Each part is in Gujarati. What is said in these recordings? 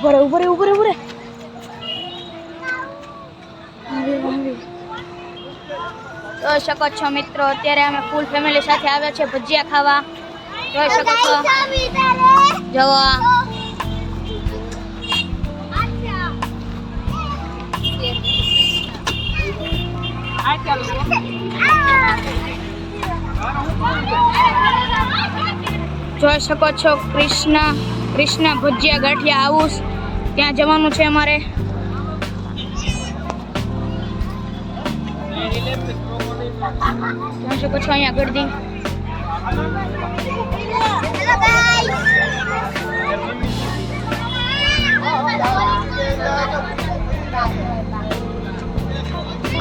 ઉભરે જોઈ શકો છો મિત્રો, અત્યારે અમે ફૂલ ફેમિલી સાથે આવ્યા છે ભજીયા ખાવા. જોઈ શકો છો, જવા જોઈ શકો છો કૃષ્ણ ભજીયા ગાંઠિયા હાઉસ, ત્યાં જવાનું છે અમારે. જોઈ શકો છો અહીંયા ગળદી.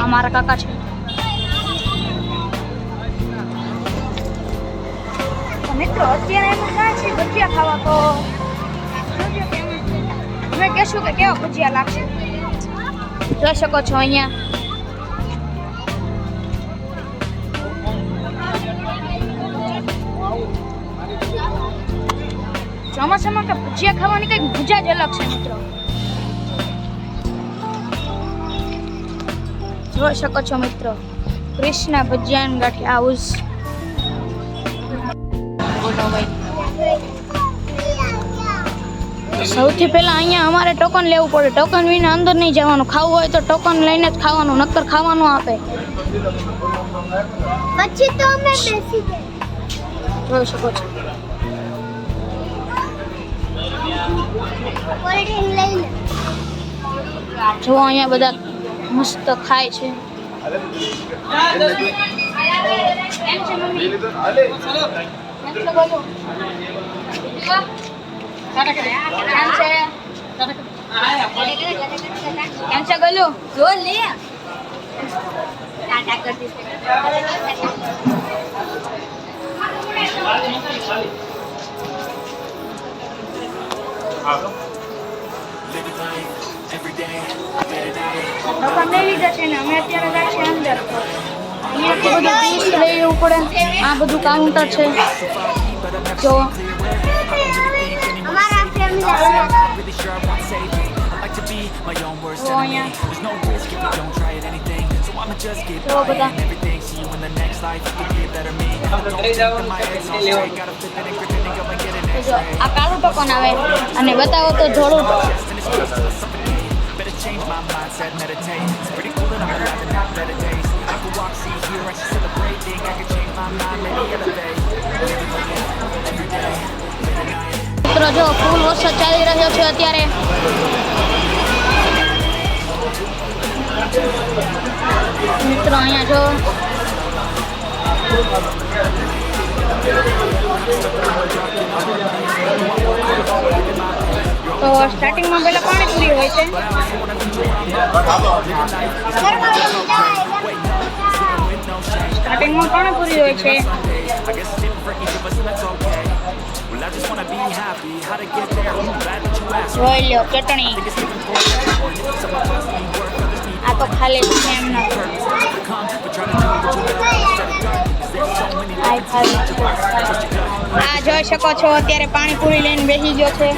અમારા કાકા છે. મિત્રો અત્યારે એમ ક્યાં છે ભજીયા ખાવા, તો અમે કહેશું કે કેવા ભજીયા લાગશે. જોઈ શકો છો અહીંયા ચોમાસામાં કે ભજીયા ખાવાની કઈક મજા જ અલગ છે મિત્રો. જોઈ શકો છો મિત્રો, કૃષ્ણ ભજીયા ગાંઠિયા હાઉસ. સૌથી પહેલા અહીંયા અમારે ટોકન લેવું પડે. ટોકન વિના અંદર નહીં જવાનું. ખાવું હોય તો ટોકન લઈને જ ખાવાનું, નક્કર ખાવાનું આપે. પછી તો અમે બેસી ગਏ. જોઈ શકો છો જો અહીંયા બધા મસ્ત ખાય છે. કેમ છે ગલુ? જો લે ટાટા કરતી છે. તમને લીધા છે ને અમે અત્યારે રાખીએ અંદર. અહીંયાથી બધું ડીશ લઈ લેવું પડે. આ બધું કાઉન્ટર છે. જો અમારા ફેમિલી જો બધા આ કાળું ટોકન આવે અને બતાવો તો ધોળું. મિત્રો જો ફૂલ વરસાદ ચાલી રહ્યો છે અત્યારે. મિત્રો અહીંયા જો તો સ્ટાર્ટિંગમાં પહેલા પાણીપુરી હોય છે. સ્ટાર્ટિંગમાં પાણીપુરી હોય છે. જોઈ લો ચટણી. આ તો ખાલી એમ આ જોઈ શકો છો અત્યારે પાણીપુરી લઈને બેસી ગયો છે.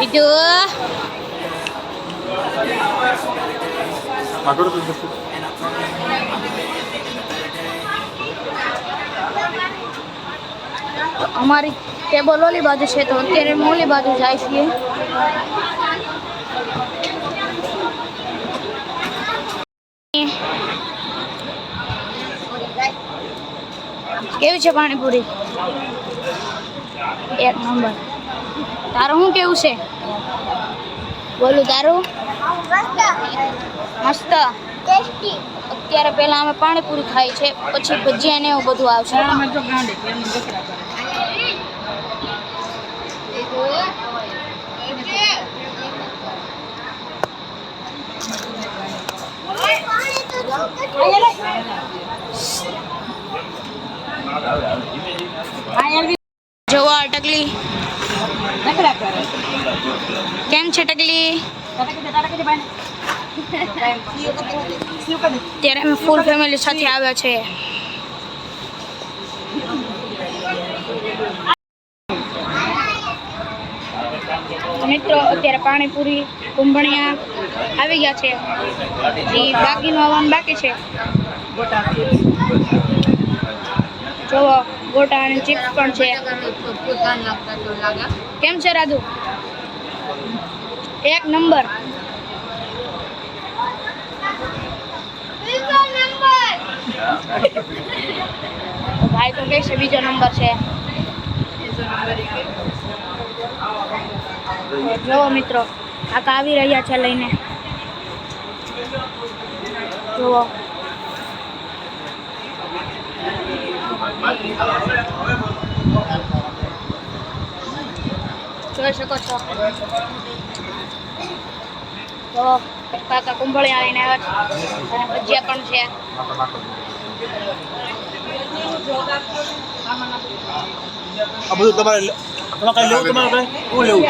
Itu અમારી ટેબલ ઓલી બાજુ છે તો અત્યારે હું ઓલી બાજુ જાય છીએ. કેવી છે પાણીપુરી? એક નંબર. તારું શું કેવું છે? બોલું તારું? મસ્ત ટેસ્ટી. અત્યારે પહેલા અમે પાણીપુરી ખાઈ છે, પછી ભજીયા ને એવું બધું આવશે. જોવો આ ટકલી કેમ છે ટકલી? ત્યારે અમે ફૂલ ફેમિલી સાથે આવ્યા છે. મિત્રો અત્યારે પાણીપુરી કુંભણિયા આવી ગયા છે. બાકીનું આવવાનું બાકી છે. જોવો ગોટા અને ચિપ્સ પણ છે. કેમ છે રાધુ? એક નંબર. ભાઈ તો કહે છે બીજો નંબર છે. જોવો મિત્રો કાકા આવી રહ્યા છે લઈને. જોવો જોઈ શકો છો. તો કાકા કુંભળિયા લઈને આવ્યા છે અને ભજીયા પણ છે. આ બધું તમારે કઈ લેવું તમારે કઈ શું લેવું?